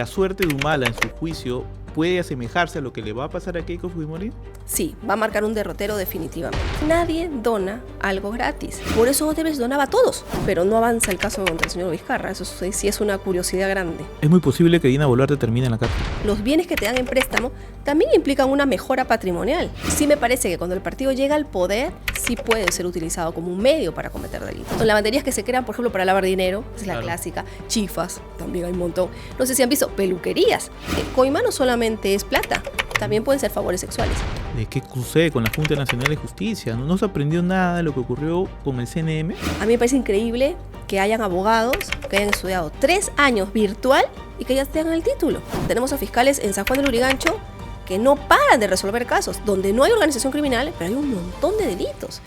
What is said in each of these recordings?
¿La suerte de Humala en su juicio puede asemejarse a lo que le va a pasar a Keiko Fujimori? Sí, va a marcar un derrotero definitivamente. Nadie dona algo gratis. Por eso Odebrecht donaba a todos, pero no avanza el caso contra el señor Vizcarra. Eso sí es una curiosidad grande. Es muy posible que Dina Boluarte termine en la cárcel. Los bienes que te dan en préstamo también implican una mejora patrimonial. Sí me parece que cuando el partido llega al poder, sí puede ser utilizado como un medio para cometer delitos. Son lavanderías que se crean, por ejemplo, para lavar dinero, es la clásica. Chifas, también hay un montón. No sé si han visto peluquerías. Coima no solamente es plata, también pueden ser favores sexuales. ¿De qué sucede con la Junta Nacional de Justicia? ¿No se aprendió nada de lo que ocurrió con el CNM? A mí me parece increíble que hayan abogados que hayan estudiado 3 años virtual y que ya tengan el título. Tenemos a fiscales en San Juan del Lurigancho que no paran de resolver casos, donde no hay organización criminal, pero hay un montón de delitos.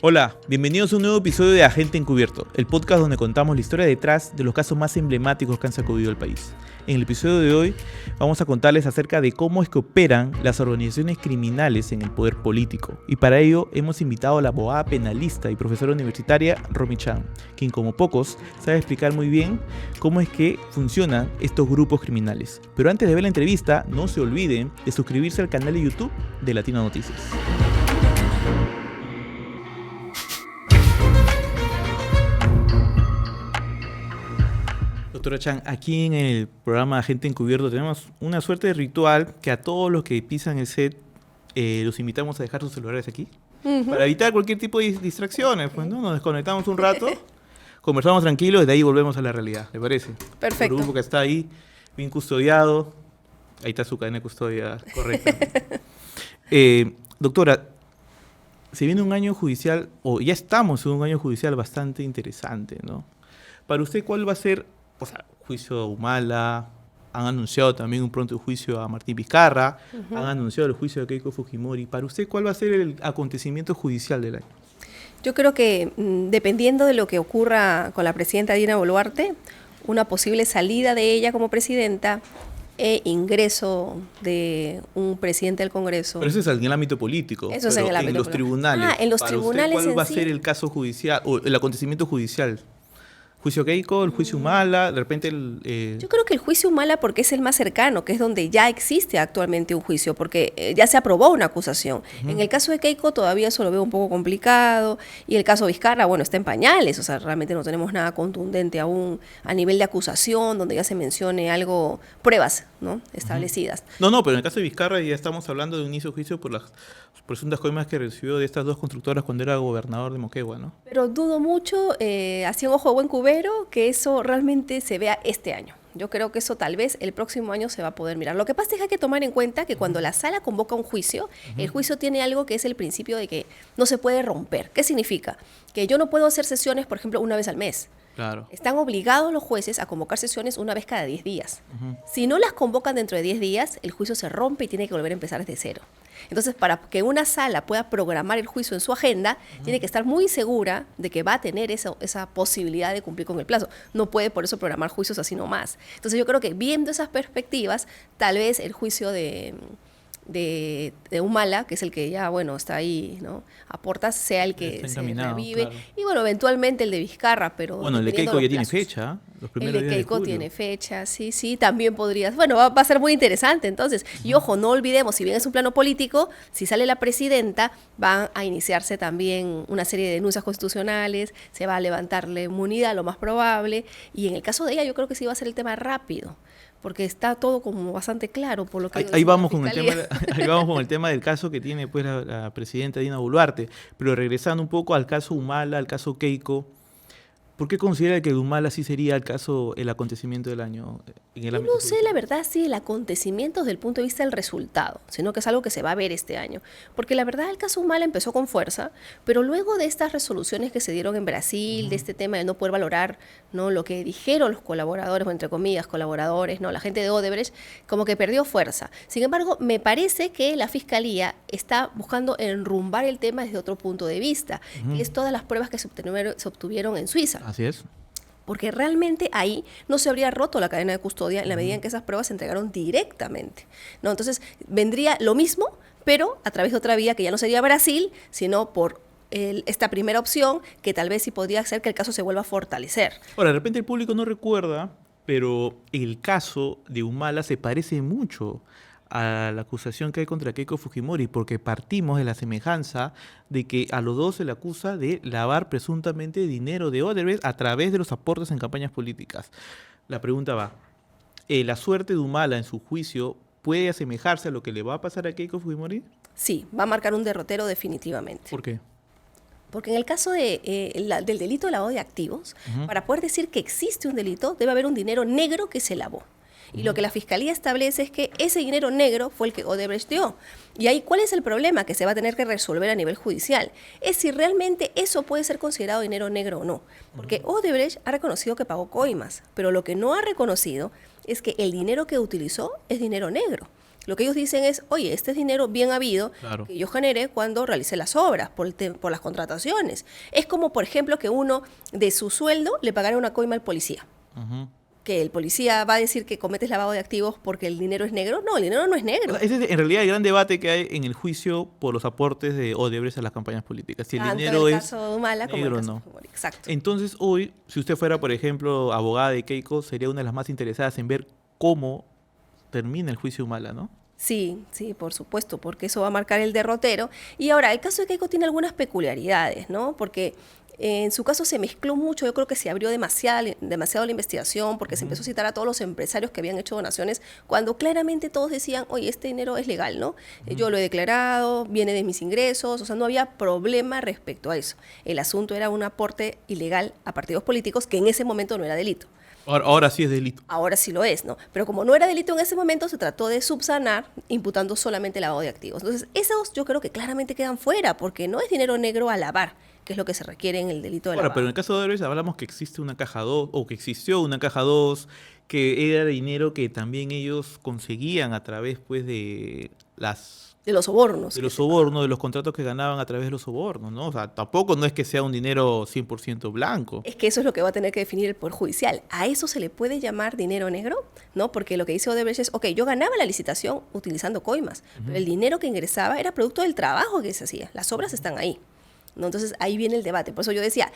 Hola, bienvenidos a un nuevo episodio de Agente Encubierto, el podcast donde contamos la historia detrás de los casos más emblemáticos que han sacudido el país. En el episodio de hoy vamos a contarles acerca de cómo es que operan las organizaciones criminales en el poder político. Y para ello hemos invitado a la abogada penalista y profesora universitaria Romy Chan, quien como pocos sabe explicar muy bien cómo es que funcionan estos grupos criminales. Pero antes de ver la entrevista, no se olviden de suscribirse al canal de YouTube de Latino Noticias. Doctora Chan, aquí en el programa Agente Encubierto tenemos una suerte de ritual que a todos los que pisan el set los invitamos a dejar sus celulares aquí para evitar cualquier tipo de distracciones. Pues, ¿no? Nos desconectamos un rato, conversamos tranquilos y de ahí volvemos a la realidad. ¿Le parece? Perfecto. El grupo que está ahí, bien custodiado. Ahí está su cadena de custodia correcta. Doctora, se viene un año judicial, o ya estamos en un año judicial bastante interesante, ¿no? Para usted, ¿cuál va a ser? O sea, juicio a Humala, han anunciado también un pronto juicio a Martín Vizcarra, han anunciado el juicio a Keiko Fujimori. Para usted, ¿cuál va a ser el acontecimiento judicial del año? Yo creo que dependiendo de lo que ocurra con la presidenta Dina Boluarte, una posible salida de ella como presidenta e ingreso de un presidente del Congreso. Pero eso es en el ámbito político. Eso es en el ámbito político. En los tribunales. En los tribunales. ¿Cuál va a ser el caso judicial o el acontecimiento judicial? ¿Juicio Keiko, el juicio Humala, de repente Yo creo que el juicio Humala porque es el más cercano, que es donde ya existe actualmente un juicio, porque ya se aprobó una acusación. En el caso de Keiko todavía eso lo veo un poco complicado, y el caso Vizcarra, bueno, está en pañales, o sea, realmente no tenemos nada contundente aún a nivel de acusación, donde ya se mencione algo, pruebas, ¿no?, establecidas. No, pero en el caso de Vizcarra ya estamos hablando de un inicio de juicio por las presuntas coimas que recibió de estas dos constructoras cuando era gobernador de Moquegua, ¿no? Pero dudo mucho, así en ojo de buen cubero, que eso realmente se vea este año. Yo creo que eso tal vez el próximo año se va a poder mirar. Lo que pasa es que hay que tomar en cuenta que cuando la sala convoca un juicio, el juicio tiene algo que es el principio de que no se puede romper. ¿Qué significa? Que yo no puedo hacer sesiones, por ejemplo, una vez al mes. Claro. Están obligados los jueces a convocar sesiones una vez cada 10 días. Si no las convocan dentro de 10 días, el juicio se rompe y tiene que volver a empezar desde cero. Entonces, para que una sala pueda programar el juicio en su agenda, tiene que estar muy segura de que va a tener esa posibilidad de cumplir con el plazo. No puede por eso programar juicios así nomás. Entonces, yo creo que viendo esas perspectivas, tal vez el juicio de Humala, que es el que ya, bueno, está ahí, ¿no?, aporta, sea el que se revive. Claro. Y bueno, eventualmente el de Vizcarra, pero... Bueno, el de Keiko ya tiene fecha. El de Keiko tiene fecha, sí, también podrías... Bueno, va a ser muy interesante entonces. Y ojo, no olvidemos, si bien es un plano político, si sale la presidenta, van a iniciarse también una serie de denuncias constitucionales, se va a levantar la inmunidad, lo más probable, y en el caso de ella yo creo que sí va a ser el tema rápido, porque está todo como bastante claro por lo que ahí vamos con el tema del caso que tiene pues la presidenta Dina Boluarte. Pero regresando un poco al caso Humala, al caso Keiko, ¿por qué considera que Humala sí sería el acontecimiento del año? No sé, la verdad, sí, el acontecimiento desde el punto de vista del resultado, sino que es algo que se va a ver este año. Porque la verdad, el caso Humala empezó con fuerza, pero luego de estas resoluciones que se dieron en Brasil, de este tema de no poder valorar, ¿no?, lo que dijeron los colaboradores, o entre comillas, colaboradores, ¿no?, la gente de Odebrecht, como que perdió fuerza. Sin embargo, me parece que la Fiscalía está buscando enrumbar el tema desde otro punto de vista, que es todas las pruebas que se obtuvieron en Suiza. Así es. Porque realmente ahí no se habría roto la cadena de custodia en la medida en que esas pruebas se entregaron directamente, ¿no? Entonces vendría lo mismo, pero a través de otra vía que ya no sería Brasil, sino por esta primera opción, que tal vez sí podría hacer que el caso se vuelva a fortalecer. Ahora, de repente el público no recuerda, pero el caso de Humala se parece mucho a la acusación que hay contra Keiko Fujimori, porque partimos de la semejanza de que a los dos se le acusa de lavar presuntamente dinero de Odebrecht a través de los aportes en campañas políticas. La pregunta va, ¿la suerte de Humala en su juicio puede asemejarse a lo que le va a pasar a Keiko Fujimori? Sí, va a marcar un derrotero definitivamente. ¿Por qué? Porque en el caso del delito de lavado de activos, para poder decir que existe un delito, debe haber un dinero negro que se lavó. Y lo que la Fiscalía establece es que ese dinero negro fue el que Odebrecht dio. Y ahí, ¿cuál es el problema que se va a tener que resolver a nivel judicial? Es si realmente eso puede ser considerado dinero negro o no. Porque Odebrecht ha reconocido que pagó coimas, pero lo que no ha reconocido es que el dinero que utilizó es dinero negro. Lo que ellos dicen es, oye, este es dinero bien habido que yo generé cuando realicé las obras, por las contrataciones. Es como, por ejemplo, que uno de su sueldo le pagara una coima al policía. Que el policía va a decir que cometes lavado de activos porque el dinero es negro. No, el dinero no es negro. Ese es en realidad el gran debate que hay en el juicio por los aportes de Odebrecht a las campañas políticas. Si el dinero es caso de Humala como negro el caso o de no. Fujimori. Exacto. Entonces hoy, si usted fuera, por ejemplo, abogada de Keiko, sería una de las más interesadas en ver cómo termina el juicio Humala, ¿no? Sí, sí, por supuesto, porque eso va a marcar el derrotero. Y ahora, el caso de Keiko tiene algunas peculiaridades, ¿no? Porque en su caso se mezcló mucho, yo creo que se abrió demasiado la investigación, porque se empezó a citar a todos los empresarios que habían hecho donaciones, cuando claramente todos decían, oye, este dinero es legal, ¿no? Yo lo he declarado, viene de mis ingresos, o sea, no había problema respecto a eso. El asunto era un aporte ilegal a partidos políticos, que en ese momento no era delito. Ahora sí es delito. Ahora sí lo es, ¿no? Pero como no era delito en ese momento, se trató de subsanar imputando solamente lavado de activos. Entonces, esos yo creo que claramente quedan fuera, porque no es dinero negro a lavar, que es lo que se requiere en el delito de lavado. Ahora, pero en el caso de Odebrecht hablamos que existe una caja 2, o que existió una caja 2, que era dinero que también ellos conseguían a través, pues, de los sobornos. De los sobornos, de los contratos que ganaban a través de los sobornos, ¿no? O sea, tampoco no es que sea un dinero 100% blanco. Es que eso es lo que va a tener que definir el Poder Judicial. ¿A eso se le puede llamar dinero negro? ¿No? Porque lo que dice Odebrecht es, ok, yo ganaba la licitación utilizando coimas, pero el dinero que ingresaba era producto del trabajo que se hacía. Las obras están ahí, ¿no? Entonces, ahí viene el debate. Por eso yo decía,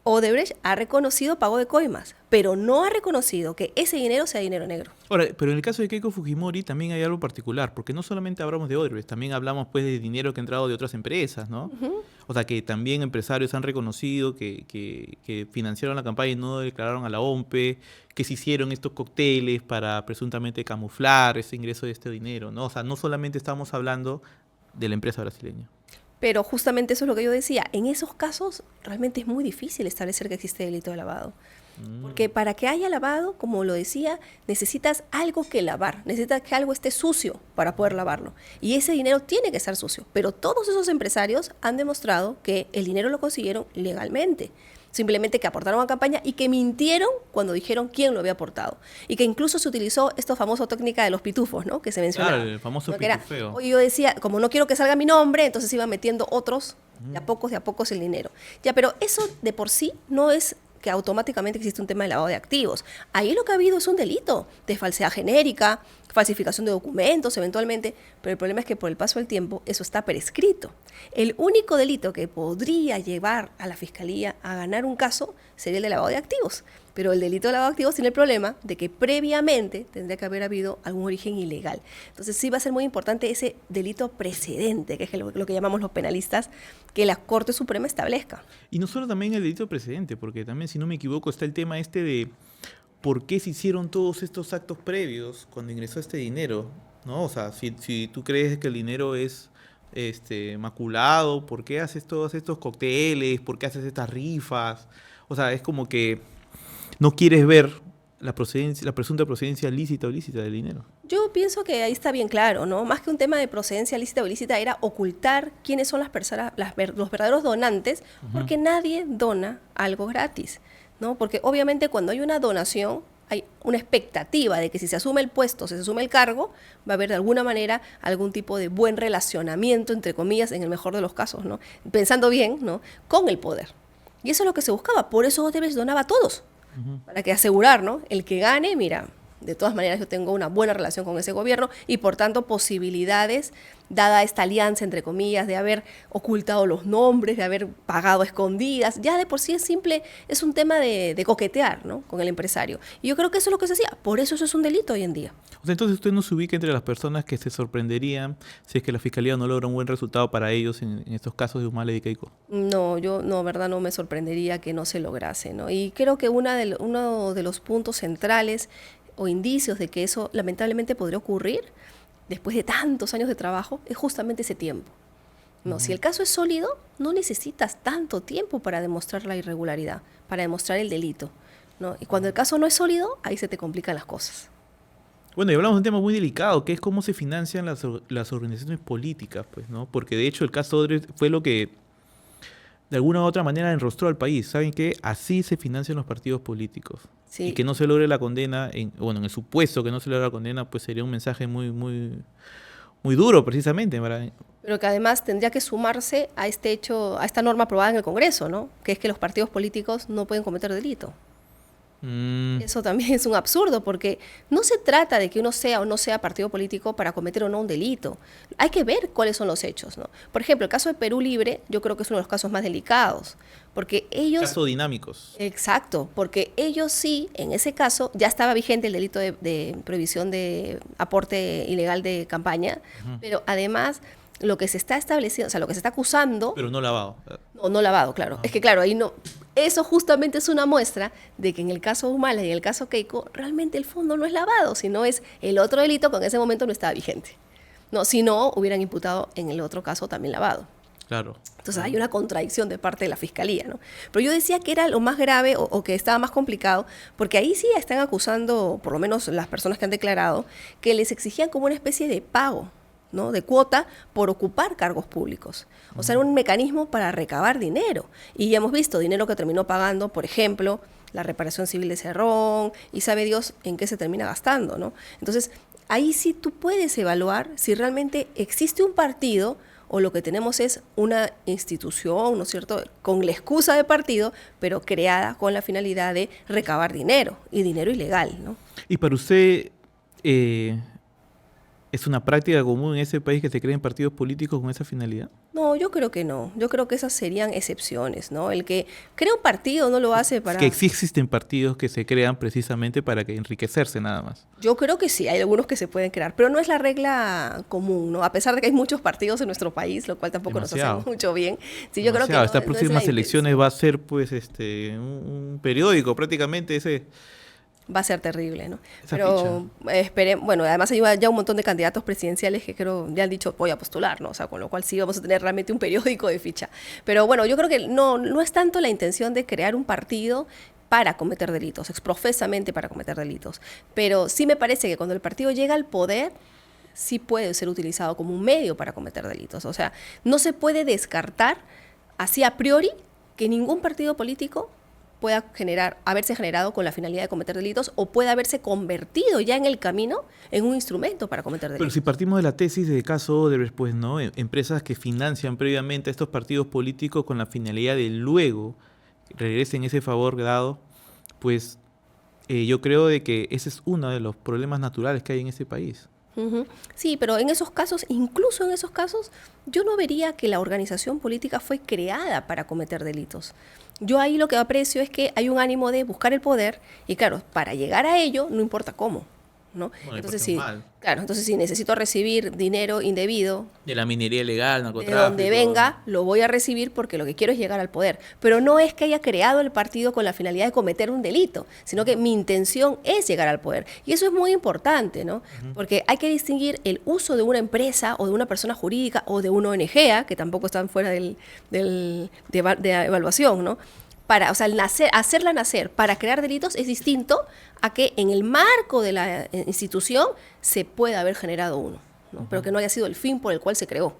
Odebrecht ha reconocido pago de coimas, pero no ha reconocido que ese dinero sea dinero negro. Ahora, pero en el caso de Keiko Fujimori también hay algo particular, porque no solamente hablamos de Odebrecht, también hablamos, pues, de dinero que ha entrado de otras empresas, ¿no? O sea, que también empresarios han reconocido que financiaron la campaña y no declararon a la OMPE, que se hicieron estos cócteles para presuntamente camuflar ese ingreso de este dinero, ¿no? O sea, no solamente estamos hablando de la empresa brasileña. Pero justamente eso es lo que yo decía. En esos casos realmente es muy difícil establecer que existe delito de lavado. Porque para que haya lavado, como lo decía, necesitas algo que lavar. Necesitas que algo esté sucio para poder lavarlo. Y ese dinero tiene que estar sucio. Pero todos esos empresarios han demostrado que el dinero lo consiguieron legalmente. Simplemente que aportaron a campaña y que mintieron cuando dijeron quién lo había aportado. Y que incluso se utilizó esta famosa técnica de los pitufos, ¿no? Que se mencionaba. Claro, el famoso pitufeo. Oye, yo decía, como no quiero que salga mi nombre, entonces iba metiendo otros, de a pocos el dinero. Ya, pero eso de por sí no es que automáticamente existe un tema de lavado de activos. Ahí lo que ha habido es un delito de falsedad genérica, falsificación de documentos eventualmente, pero el problema es que por el paso del tiempo eso está prescrito. El único delito que podría llevar a la Fiscalía a ganar un caso sería el de lavado de activos, pero el delito de lavado de activos tiene el problema de que previamente tendría que haber habido algún origen ilegal. Entonces sí va a ser muy importante ese delito precedente, que es lo que llamamos los penalistas, que la Corte Suprema establezca. Y no solo también el delito precedente, porque también, si no me equivoco, está el tema este de por qué se hicieron todos estos actos previos cuando ingresó este dinero, ¿no? O sea, si tú crees que el dinero es maculado, ¿por qué haces todos estos cócteles? ¿Por qué haces estas rifas? O sea, es como que no quieres ver la presunta procedencia lícita o ilícita del dinero. Yo pienso que ahí está bien claro, ¿no? Más que un tema de procedencia lícita o ilícita, era ocultar quiénes son las personas, los verdaderos donantes, porque nadie dona algo gratis, ¿no? Porque obviamente cuando hay una donación, hay una expectativa de que si se asume el puesto, si se asume el cargo, va a haber de alguna manera algún tipo de buen relacionamiento, entre comillas, en el mejor de los casos, ¿no? Pensando bien, ¿no? Con el poder. Y eso es lo que se buscaba, por eso Odebrecht donaba a todos, para que asegurar, ¿no? El que gane, mira, de todas maneras yo tengo una buena relación con ese gobierno y por tanto posibilidades dada esta alianza, entre comillas, de haber ocultado los nombres, de haber pagado a escondidas, ya de por sí es simple, es un tema de coquetear, ¿no?, con el empresario. Y yo creo que eso es lo que se hacía, por eso es un delito hoy en día. O sea, entonces usted no se ubica entre las personas que se sorprenderían si es que la Fiscalía no logra un buen resultado para ellos en estos casos de Humala y Keiko. No, yo no, verdad, no me sorprendería que no se lograse, ¿no? Y creo que uno de los puntos centrales o indicios de que eso lamentablemente podría ocurrir después de tantos años de trabajo es justamente ese tiempo. No, si el caso es sólido, no necesitas tanto tiempo para demostrar la irregularidad, para demostrar el delito, ¿no? Y cuando el caso no es sólido, ahí se te complican las cosas. Bueno, y hablamos de un tema muy delicado, que es cómo se financian las organizaciones políticas, pues, ¿no? Porque de hecho el caso Odebrecht fue lo que de alguna u otra manera enrostró al país. ¿Saben qué? Así se financian los partidos políticos. Sí. Y que no se logre la condena, en el supuesto que no se logre la condena, pues sería un mensaje muy, muy, muy duro, precisamente. Pero que además tendría que sumarse a este hecho, a esta norma aprobada en el Congreso, ¿no?, que es que los partidos políticos no pueden cometer delito. Eso también es un absurdo, porque no se trata de que uno sea o no sea partido político para cometer o no un delito. Hay que ver cuáles son los hechos, ¿no? Por ejemplo, el caso de Perú Libre, yo creo que es uno de los casos más delicados, porque ellos... Casos dinámicos. Exacto, porque ellos sí, en ese caso, ya estaba vigente el delito de prohibición de aporte ilegal de campaña, pero además lo que se está estableciendo, o sea, lo que se está acusando... Pero no lavado. No lavado, claro. Es que claro, ahí no... Eso justamente es una muestra de que en el caso Humala y en el caso Keiko, realmente el fondo no es lavado, sino es el otro delito que en ese momento no estaba vigente. No, si no, hubieran imputado en el otro caso también lavado. Claro. Entonces hay una contradicción de parte de la Fiscalía, ¿no? Pero yo decía que era lo más grave o que estaba más complicado, porque ahí sí están acusando, por lo menos las personas que han declarado, que les exigían como una especie de pago, ¿no?, de cuota por ocupar cargos públicos. O sea, era un mecanismo para recabar dinero. Y ya hemos visto dinero que terminó pagando, por ejemplo, la reparación civil de Cerrón, y sabe Dios en qué se termina gastando, ¿no? Entonces, ahí sí tú puedes evaluar si realmente existe un partido o lo que tenemos es una institución, ¿no es cierto?, con la excusa de partido, pero creada con la finalidad de recabar dinero, y dinero ilegal, ¿no? Y para usted... ¿es una práctica común en ese país que se creen partidos políticos con esa finalidad? No, yo creo que no. Yo creo que esas serían excepciones, ¿no? El que crea un partido no lo hace para... Es que sí existen partidos que se crean precisamente para que enriquecerse nada más. Yo creo que sí, hay algunos que se pueden crear, pero no es la regla común, ¿no? A pesar de que hay muchos partidos en nuestro país, lo cual tampoco Demasiado. nos hace mucho bien. Sí, yo creo que Estas no próximas es la elecciones va a ser pues un periódico prácticamente ese... Va a ser terrible, ¿no? Esa Pero esperemos, bueno, además hay ya un montón de candidatos presidenciales que creo ya han dicho voy a postular, ¿no? O sea, con lo cual sí vamos a tener realmente un periódico de ficha. Pero bueno, yo creo que no es tanto la intención de crear un partido para cometer delitos, exprofesamente para cometer delitos. Pero sí me parece que cuando el partido llega al poder, sí puede ser utilizado como un medio para cometer delitos. O sea, no se puede descartar así a priori que ningún partido político pueda haberse generado con la finalidad de cometer delitos o pueda haberse convertido ya en el camino en un instrumento para cometer delitos. Pero si partimos de la tesis del caso Odebrecht, pues, ¿no? Empresas que financian previamente a estos partidos políticos con la finalidad de luego regresen ese favor dado, pues yo creo de que ese es uno de los problemas naturales que hay en ese país. Sí, pero en esos casos, incluso en esos casos, yo no vería que la organización política fue creada para cometer delitos. Yo ahí lo que aprecio es que hay un ánimo de buscar el poder y claro, para llegar a ello no importa cómo, ¿no? Bueno, entonces si necesito recibir dinero indebido de la minería ilegal, de narcotráfico, donde venga, lo voy a recibir porque lo que quiero es llegar al poder. Pero no es que haya creado el partido con la finalidad de cometer un delito, sino que mi intención es llegar al poder. Y eso es muy importante, ¿no? Porque hay que distinguir el uso de una empresa o de una persona jurídica o de una ONG, que tampoco están fuera de evaluación, ¿no? O sea, hacerla nacer para crear delitos es distinto a que en el marco de la institución se pueda haber generado uno, ¿no? Pero que no haya sido el fin por el cual se creó.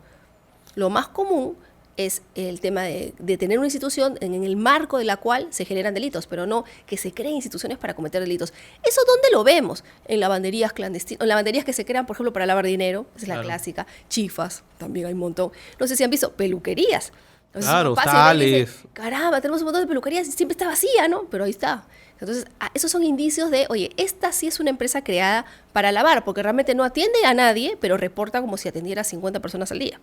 Lo más común es el tema de tener una institución en el marco de la cual se generan delitos, pero no que se creen instituciones para cometer delitos. ¿Eso dónde lo vemos? En lavanderías clandestinas, en lavanderías que se crean, por ejemplo, para lavar dinero, esa es la clásica, chifas, también hay un montón. No sé si han visto, peluquerías. Claro, tales. Caramba, tenemos un montón de peluquerías y siempre está vacía, ¿no? Pero ahí está. Entonces, esos son indicios de, oye, esta sí es una empresa creada para lavar, porque realmente no atiende a nadie, pero reporta como si atendiera a 50 personas al día.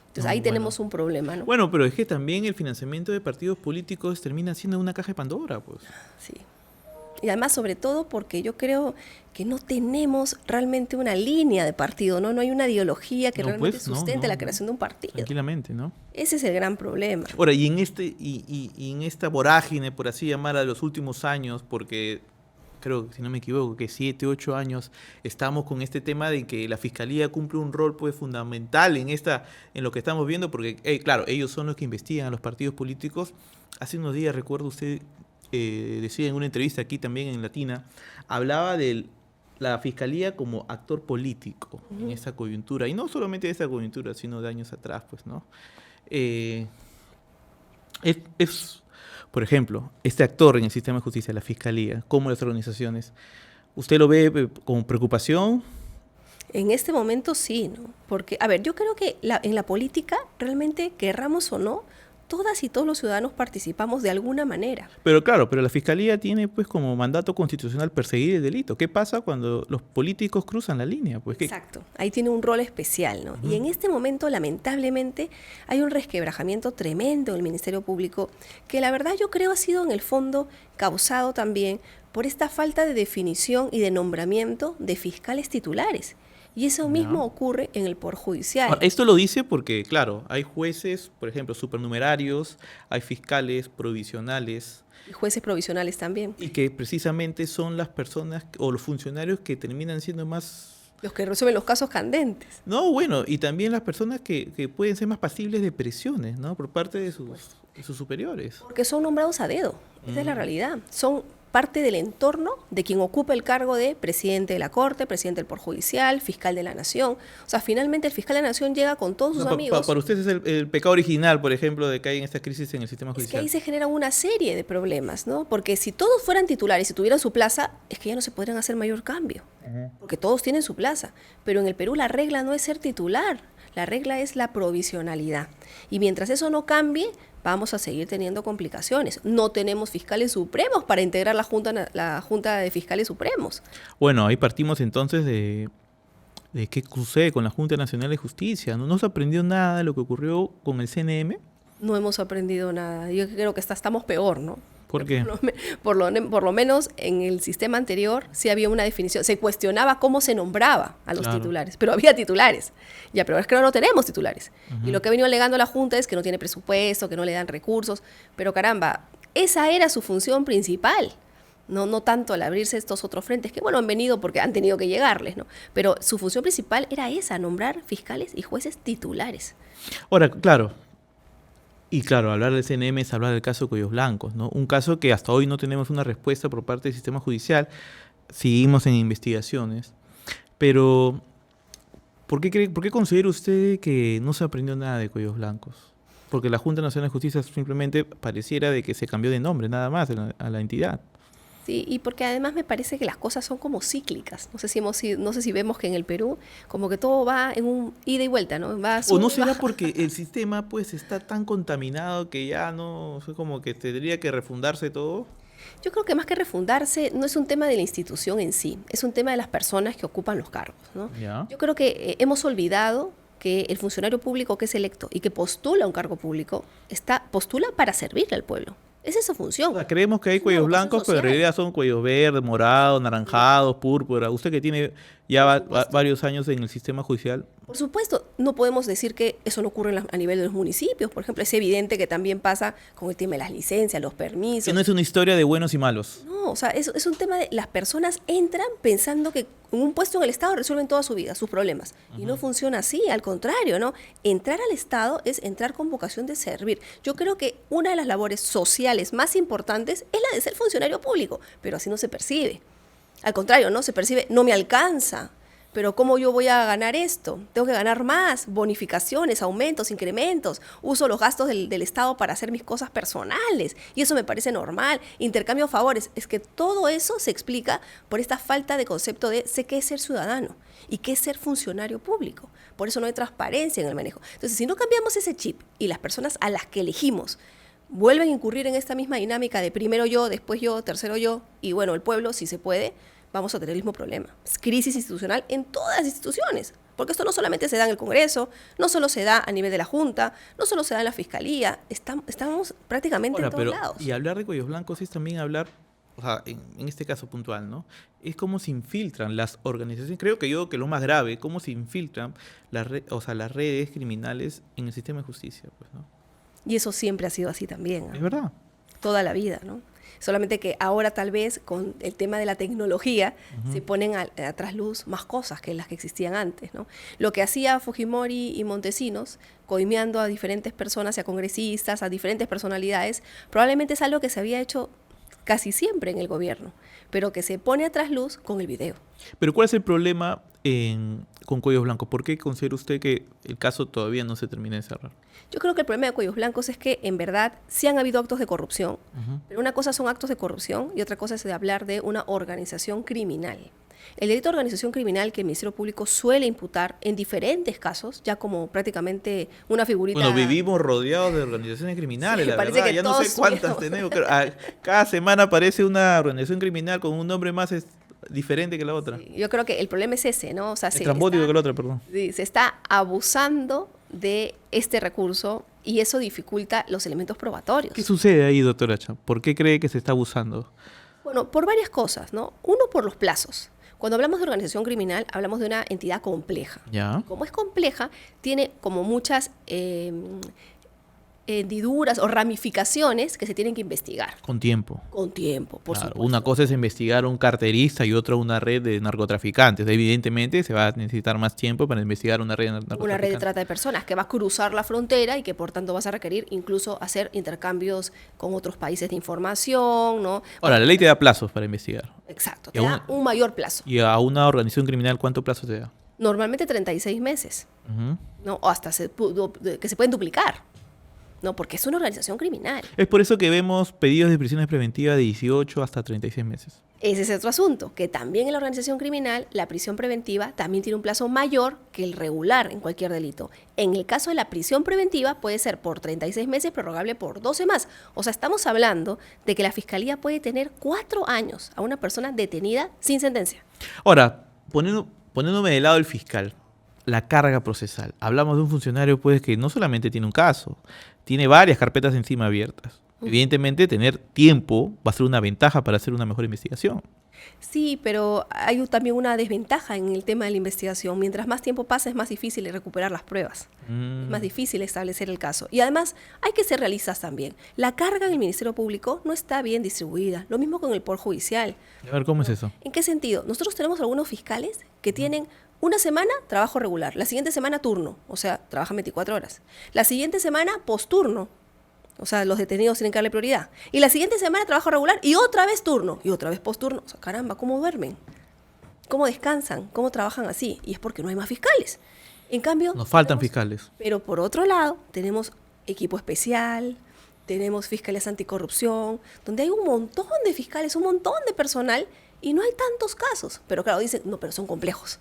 Entonces, ahí tenemos un problema, ¿no? Bueno, pero es que también el financiamiento de partidos políticos termina siendo una caja de Pandora, pues. Sí. Y además, sobre todo, porque yo creo que no tenemos realmente una línea de partido, ¿no? No hay una ideología que realmente sustente la creación de un partido. Tranquilamente, ¿no? Ese es el gran problema. Ahora, y en esta vorágine, por así llamarla, de los últimos años, porque creo, si no me equivoco, que 7, 8 años estamos con este tema de que la Fiscalía cumple un rol pues fundamental en lo que estamos viendo, porque, claro, ellos son los que investigan a los partidos políticos. Hace unos días, recuerdo usted, decía en una entrevista aquí también en Latina, hablaba de la Fiscalía como actor político en esta coyuntura, y no solamente de esta coyuntura, sino de años atrás, pues, ¿no? Por ejemplo, este actor en el sistema de justicia, la Fiscalía, como las organizaciones, ¿usted lo ve con preocupación? En este momento sí, ¿no? Porque, a ver, yo creo que en la política, realmente, querramos o no, todas y todos los ciudadanos participamos de alguna manera. Pero claro, la Fiscalía tiene pues como mandato constitucional perseguir el delito. ¿Qué pasa cuando los políticos cruzan la línea? Pues, exacto, ahí tiene un rol especial, ¿no? Y en este momento, lamentablemente, hay un resquebrajamiento tremendo del Ministerio Público, que la verdad yo creo ha sido en el fondo causado también por esta falta de definición y de nombramiento de fiscales titulares. Y eso mismo ocurre en el Poder Judicial. Ahora, esto lo dice porque, claro, hay jueces, por ejemplo, supernumerarios, hay fiscales provisionales. Y jueces provisionales también. Y que precisamente son las personas o los funcionarios que terminan siendo más... Los que resuelven los casos candentes. No, bueno, y también las personas que pueden ser más pasibles de presiones, ¿no? Por parte de sus superiores. Porque son nombrados a dedo, esa es la realidad. Son parte del entorno de quien ocupa el cargo de presidente de la Corte, presidente del Poder Judicial, fiscal de la Nación. O sea, finalmente el fiscal de la Nación llega con todos sus amigos. Para ustedes es el pecado original, por ejemplo, de que hay en esta crisis en el sistema judicial. Es que ahí se generan una serie de problemas, ¿no? Porque si todos fueran titulares y tuvieran su plaza, es que ya no se podrían hacer mayor cambio. Porque todos tienen su plaza. Pero en el Perú la regla no es ser titular, la regla es la provisionalidad. Y mientras eso no cambie, vamos a seguir teniendo complicaciones. No tenemos fiscales supremos para integrar la Junta de Fiscales Supremos. Bueno, ahí partimos entonces de qué sucede con la Junta Nacional de Justicia. ¿No se aprendió nada de lo que ocurrió con el CNM? No hemos aprendido nada. Yo creo que estamos peor, ¿no? ¿Por qué? Por lo menos en el sistema anterior sí había una definición. Se cuestionaba cómo se nombraba a los titulares, pero había titulares. Ya, pero es que ahora no tenemos titulares. Y lo que ha venido alegando la Junta es que no tiene presupuesto, que no le dan recursos. Pero caramba, esa era su función principal. No tanto al abrirse estos otros frentes, que bueno, han venido porque han tenido que llegarles, ¿no? Pero su función principal era esa, nombrar fiscales y jueces titulares. Ahora, claro. Y claro, hablar del CNM es hablar del caso de Cuellos Blancos, ¿no? Un caso que hasta hoy no tenemos una respuesta por parte del sistema judicial. Seguimos en investigaciones. Pero, ¿por qué considera usted que no se aprendió nada de Cuellos Blancos? Porque la Junta Nacional de Justicia simplemente pareciera de que se cambió de nombre, nada más, a la entidad. Sí, y porque además me parece que las cosas son como cíclicas. No sé si vemos que en el Perú como que todo va en un ida y vuelta, ¿no? O no será porque el sistema pues está tan contaminado que ya no, como que tendría que refundarse todo. Yo creo que más que refundarse no es un tema de la institución en sí, es un tema de las personas que ocupan los cargos, ¿no? ¿Ya? Yo creo que hemos olvidado que el funcionario público que es electo y que postula un cargo público postula para servirle al pueblo. Esa es su función. O sea, creemos que hay cuellos blancos, pero en realidad son cuellos verdes, morados, naranjados, púrpura. Usted que tiene ya varios años en el sistema judicial. Por supuesto, no podemos decir que eso no ocurre a nivel de los municipios. Por ejemplo, es evidente que también pasa con el tema de las licencias, los permisos. Que no es una historia de buenos y malos. No, o sea, es un tema de las personas entran pensando que en un puesto en el Estado resuelven toda su vida, sus problemas. Y no funciona así, al contrario, ¿no? Entrar al Estado es entrar con vocación de servir. Yo creo que una de las labores sociales más importantes es la de ser funcionario público, pero así no se percibe. Al contrario, ¿no? Se percibe, no me alcanza. Pero ¿cómo yo voy a ganar esto? Tengo que ganar más, bonificaciones, aumentos, incrementos. Uso los gastos del Estado para hacer mis cosas personales. Y eso me parece normal. Intercambio favores. Es que todo eso se explica por esta falta de concepto de sé qué es ser ciudadano y qué es ser funcionario público. Por eso no hay transparencia en el manejo. Entonces, si no cambiamos ese chip y las personas a las que elegimos vuelven a incurrir en esta misma dinámica de primero yo, después yo, tercero yo, y bueno, el pueblo, si se puede, vamos a tener el mismo problema. Es crisis institucional en todas las instituciones, porque esto no solamente se da en el Congreso, no solo se da a nivel de la Junta, no solo se da en la Fiscalía, estamos prácticamente Ahora, en todos pero, lados. y hablar de cuellos blancos es también hablar, o sea, en este caso puntual, ¿no? Es cómo se infiltran las organizaciones, creo que yo que lo más grave, cómo se infiltran o sea, las redes criminales en el sistema de justicia, pues, ¿no? Y eso siempre ha sido así también, ¿no? Es verdad. Toda la vida, ¿no? Solamente que ahora tal vez con el tema de la tecnología se ponen a trasluz más cosas que las que existían antes, ¿no? Lo que hacía Fujimori y Montesinos, coimeando a diferentes personas, a congresistas, a diferentes personalidades, probablemente es algo que se había hecho casi siempre en el gobierno, pero que se pone a trasluz con el video. Pero ¿cuál es el problema con cuellos blancos? ¿Por qué considera usted que el caso todavía no se termina de cerrar? Yo creo que el problema de Cuellos Blancos es que en verdad sí han habido actos de corrupción, pero una cosa son actos de corrupción y otra cosa es de hablar de una organización criminal. El delito de organización criminal que el Ministerio Público suele imputar en diferentes casos, ya como prácticamente una figurita... Bueno, vivimos rodeados de organizaciones criminales, Sí, la parece verdad. que Ya no sé todos cuántas tuviéramos- tenemos. Cada semana aparece una organización criminal con un nombre más diferente que la otra. Yo creo que el problema es ese, ¿no? O sea, Estrambótico que la otra, perdón. se está abusando de este recurso y eso dificulta los elementos probatorios. ¿Qué sucede ahí, doctora Cha? ¿Por qué cree que se está abusando? Bueno, por varias cosas, ¿no? Uno, por los plazos. Cuando hablamos de organización criminal, hablamos de una entidad compleja. Ya. Como es compleja, tiene como muchas hendiduras o ramificaciones que se tienen que investigar Con tiempo. con tiempo, por Claro, supuesto. una cosa es investigar a un carterista y otra una red de narcotraficantes. Evidentemente se va a necesitar más tiempo para investigar una red de narcotraficantes. Una red de trata de personas que va a cruzar la frontera y que por tanto vas a requerir incluso hacer intercambios con otros países de información, ¿no? Ahora, la ley te da plazos para investigar. Exacto, Y te a da un mayor plazo. ¿Y a una organización criminal cuánto plazo te da? Normalmente 36 meses, Ujú. ¿no? O hasta que se pueden duplicar, ¿no? Porque es una organización criminal. Es por eso que vemos pedidos de prisiones preventivas de 18 hasta 36 meses. Ese es otro asunto, que también en la organización criminal la prisión preventiva también tiene un plazo mayor que el regular en cualquier delito. En el caso de la prisión preventiva puede ser por 36 meses, prorrogable por 12 más. O sea, estamos hablando de que la Fiscalía puede tener 4 años a una persona detenida sin sentencia. Ahora, poniéndome del lado del fiscal, la carga procesal. Hablamos de un funcionario pues que no solamente tiene un caso, tiene varias carpetas encima abiertas. Evidentemente, tener tiempo va a ser una ventaja para hacer una mejor investigación. Sí, pero hay también una desventaja en el tema de la investigación. Mientras más tiempo pasa, es más difícil recuperar las pruebas. Es más difícil establecer el caso. Y además, hay que ser realistas también. La carga en el Ministerio Público no está bien distribuida. Lo mismo con el Poder Judicial. A ver, ¿cómo es eso? ¿En qué sentido? Nosotros tenemos algunos fiscales que tienen una semana trabajo regular, la siguiente semana turno, o sea, trabajan 24 horas. La siguiente semana posturno, o sea, los detenidos tienen que darle prioridad. Y la siguiente semana trabajo regular y otra vez turno, y otra vez posturno. O sea, caramba, ¿cómo duermen? ¿Cómo descansan? ¿Cómo trabajan así? Y es porque no hay más fiscales. En cambio... Nos faltan tenemos- fiscales. Pero por otro lado, tenemos equipo especial, tenemos fiscales anticorrupción, donde hay un montón de fiscales, un montón de personal, y no hay tantos casos. Pero claro, dicen, no, pero son complejos.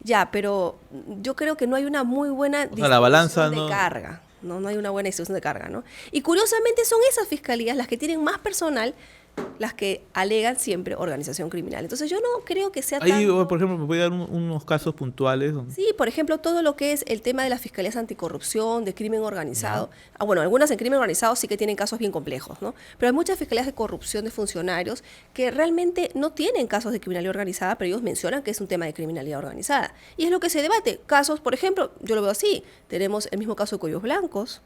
Ya, pero yo creo que no hay una muy buena O sea, la balanza distribución de no- carga. No hay una buena distribución de carga, ¿no? Y curiosamente son esas fiscalías las que tienen más personal, las que alegan siempre organización criminal. Entonces yo no creo que sea Ahí, tanto... por ejemplo, me voy a dar unos casos puntuales. Sí, por ejemplo, todo lo que es el tema de las fiscalías anticorrupción, de crimen organizado. Bueno, algunas en crimen organizado sí que tienen casos bien complejos, ¿no? Pero hay muchas fiscalías de corrupción de funcionarios que realmente no tienen casos de criminalidad organizada, pero ellos mencionan que es un tema de criminalidad organizada. Y es lo que se debate. Casos, por ejemplo, yo lo veo así. Tenemos el mismo caso de Cuellos Blancos,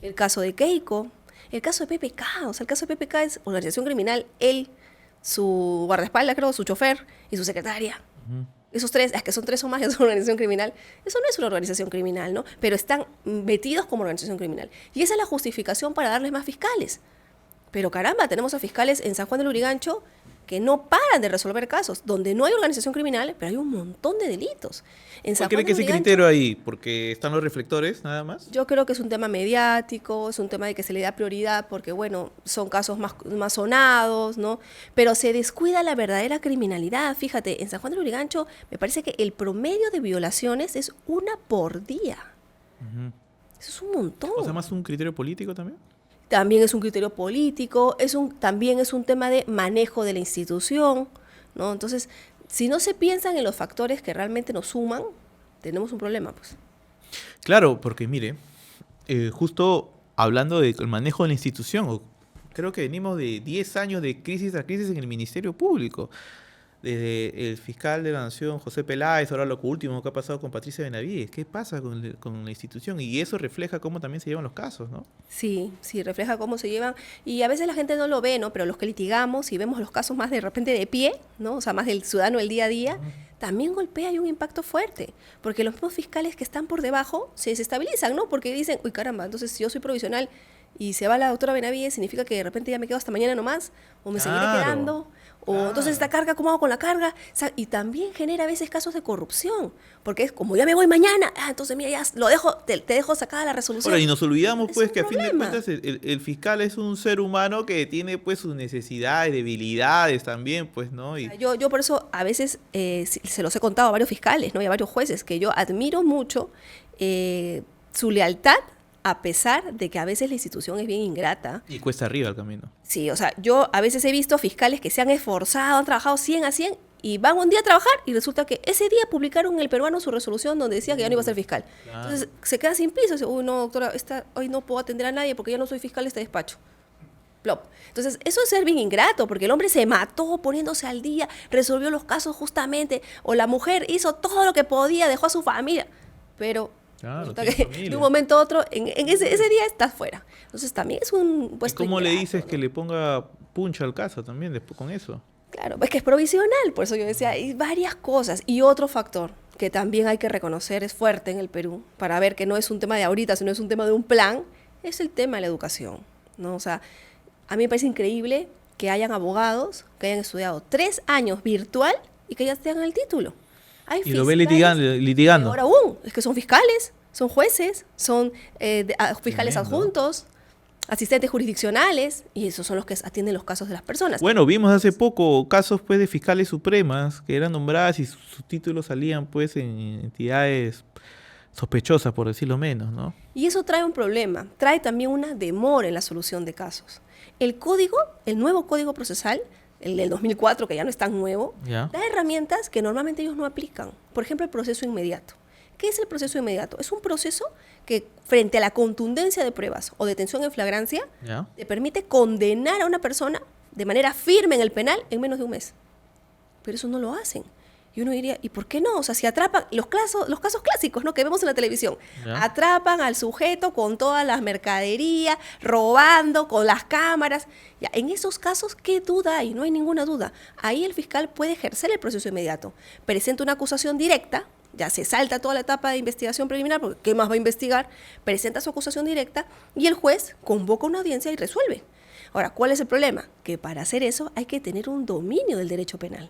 el caso de Keiko, el caso de PPK. O sea, el caso de PPK es organización criminal, él, su guardaespaldas, creo, su chofer y su secretaria. Esos tres, es que son tres o más, es una organización criminal. Eso no es una organización criminal, ¿no? Pero están metidos como organización criminal. Y esa es la justificación para darles más fiscales. Pero caramba, tenemos a fiscales en San Juan del Lurigancho que no paran de resolver casos, donde no hay organización criminal, pero hay un montón de delitos. En San ¿Cuál cree Juan que del es ese Lurigancho, criterio ahí? ¿Porque están los reflectores, nada más? yo creo que es un tema mediático, es un tema de que se le da prioridad porque, bueno, son casos más sonados, ¿no? Pero se descuida la verdadera criminalidad. Fíjate, en San Juan del Lurigancho me parece que el promedio de violaciones es 1 por día. Eso es un montón. O sea, más un criterio político también. también es un criterio político, también es un tema de manejo de la institución, ¿no? Entonces, si no se piensan en los factores que realmente nos suman, tenemos un problema, pues. Claro, porque mire, justo hablando del manejo de la institución, creo que venimos de 10 años de crisis a crisis en el Ministerio Público. Desde el fiscal de la Nación, José Peláez, ahora lo último que ha pasado con Patricia Benavides. ¿Qué pasa con la institución? Y eso refleja cómo también se llevan los casos, ¿no? Sí, sí, refleja cómo se llevan. Y a veces la gente no lo ve, ¿no? Pero los que litigamos y vemos los casos más de repente de pie, ¿no? O sea, más del ciudadano del día a día, también golpea y un impacto fuerte. Porque los mismos fiscales que están por debajo se desestabilizan, ¿no? Porque dicen, uy, caramba, entonces si yo soy provisional y se va la doctora Benavides, significa que de repente ya me quedo hasta mañana nomás, o me seguiré quedando. O entonces esta carga, ¿cómo hago con la carga? O sea, y también genera a veces casos de corrupción, porque es como ya me voy mañana, entonces mira, ya lo dejo, te dejo sacada la resolución. Ahora, y nos olvidamos pues que a fin de problema. cuentas el fiscal es un ser humano que tiene pues sus necesidades, debilidades también, pues, ¿no? Y Yo por eso a veces se los he contado a varios fiscales, ¿no? Y a varios jueces, que yo admiro mucho su lealtad, a pesar de que a veces la institución es bien ingrata. y cuesta arriba el camino. Sí, o sea, yo a veces he visto fiscales que se han esforzado, han trabajado 100 a 100 y van un día a trabajar y resulta que ese día publicaron en El Peruano su resolución donde decía que ya no iba a ser fiscal. Claro. Entonces se queda sin piso, dice, uy, no, doctora, hoy no puedo atender a nadie porque ya no soy fiscal de este despacho. Plop. Entonces, eso es ser bien ingrato, porque el hombre se mató poniéndose al día, resolvió los casos justamente, o la mujer hizo todo lo que podía, dejó a su familia, pero Claro, resulta tiene que familia. de un momento a otro, en ese día estás fuera. Entonces, también es un ¿Y puesto cómo le ingrato, dices ¿no? que le ponga puncha al caso también después con eso? Claro, es que es provisional, por eso yo decía, hay varias cosas. Y otro factor que también hay que reconocer es fuerte en el Perú, para ver que no es un tema de ahorita, sino es un tema de un plan, es el tema de la educación, ¿no? O sea, a mí me parece increíble que hayan abogados que hayan estudiado 3 años virtual y que ya tengan el título. Hay Y lo ve fiscales litigando. peor aún, es que son fiscales, son jueces, son fiscales Tremendo. adjuntos, asistentes jurisdiccionales, y esos son los que atienden los casos de las personas. Bueno, vimos hace poco casos pues de fiscales supremas que eran nombradas y sus títulos salían pues en entidades sospechosas, por decirlo menos, ¿no? Y eso trae un problema, trae también una demora en la solución de casos. El nuevo código procesal, el del 2004, que ya no es tan nuevo, Ya. da herramientas que normalmente ellos no aplican. Por ejemplo, el proceso inmediato. ¿Qué es el proceso inmediato? Es un proceso que, frente a la contundencia de pruebas o detención en flagrancia, ¿Ya? te permite condenar a una persona de manera firme en el penal en menos de un mes. Pero eso no lo hacen. Y uno diría, ¿y por qué no? O sea, si atrapan los casos clásicos, ¿no?, que vemos en la televisión, Ya. atrapan al sujeto con todas las mercaderías, robando, con las cámaras. Ya, en esos casos, ¿qué duda hay? No hay ninguna duda. Ahí el fiscal puede ejercer el proceso inmediato. Presenta una acusación directa, ya se salta toda la etapa de investigación preliminar, porque ¿qué más va a investigar? Presenta su acusación directa y el juez convoca una audiencia y resuelve. Ahora, ¿cuál es el problema? Que para hacer eso hay que tener un dominio del derecho penal.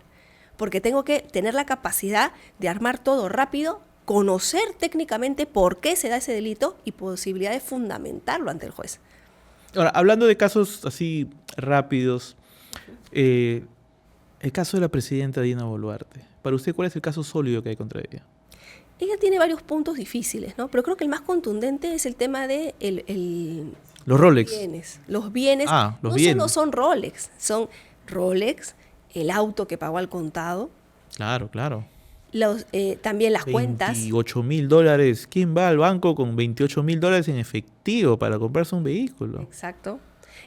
Porque tengo que tener la capacidad de armar todo rápido, conocer técnicamente por qué se da ese delito y posibilidad de fundamentarlo ante el juez. Ahora, hablando de casos así rápidos, el caso de la presidenta Dina Boluarte. Para usted, ¿cuál es el caso sólido que hay contra ella? Ella tiene varios puntos difíciles, ¿no? Pero creo que el más contundente es el tema de Los Rolex. bienes. Los bienes Los no bienes. solo son Rolex, son Rolex, el auto que pagó al contado, Claro, claro. también las cuentas. $28,000. ¿Quién va al banco con $28,000 en efectivo para comprarse un vehículo? Exacto.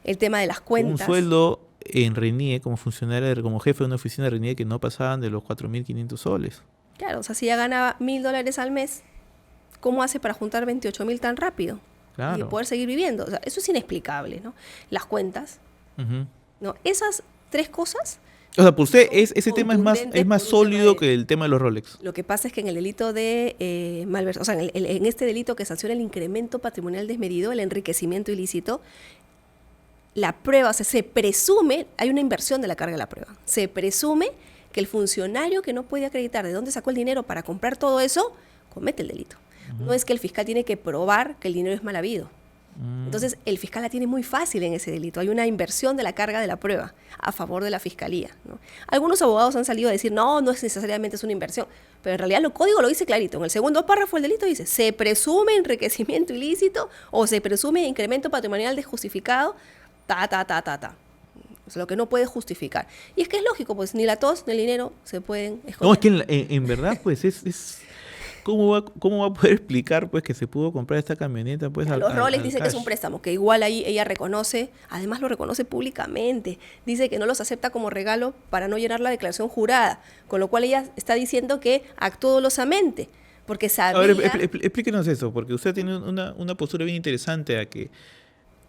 El tema de las Un cuentas. sueldo en RENIE como funcionario, como jefe de una oficina de RENIE que no pasaban de los 4.500 soles. Claro, o sea, si ella ganaba $1,000 al mes, ¿cómo hace para juntar 28.000 tan rápido? Claro. Y poder seguir viviendo. O sea, eso es inexplicable, ¿no? Las cuentas, Ujú. ¿no? Esas 3 cosas. O sea, por usted ese tema es más Contundentes por un tema sólido de- que el tema de los Rolex. Lo que pasa es que en el delito de malversación, o sea, en este delito que sanciona el incremento patrimonial desmedido, el enriquecimiento ilícito, la prueba, o sea, se presume, hay una inversión de la carga de la prueba. Se presume que el funcionario que no puede acreditar de dónde sacó el dinero para comprar todo eso, comete el delito. No es que el fiscal tiene que probar que el dinero es mal habido. Entonces, el fiscal la tiene muy fácil en ese delito. Hay una inversión de la carga de la prueba a favor de la fiscalía, ¿no? Algunos abogados han salido a decir, no, no es necesariamente es una inversión, pero en realidad el código lo dice clarito. En el segundo párrafo del delito dice, se presume enriquecimiento ilícito o se presume incremento patrimonial desjustificado, ta. Es lo que no puede justificar. Y es que es lógico, pues ni la tos ni el dinero se pueden esconder. No, es que en verdad, pues es ¿cómo va a poder explicar pues que se pudo comprar esta camioneta pues Los Rolex dice que cash? es un préstamo, que igual ahí ella reconoce, además lo reconoce públicamente, dice que no los acepta como regalo para no llenar la declaración jurada, con lo cual ella está diciendo que actuó dolosamente, porque sabía... A ver, explíquenos eso, porque usted tiene una postura bien interesante a que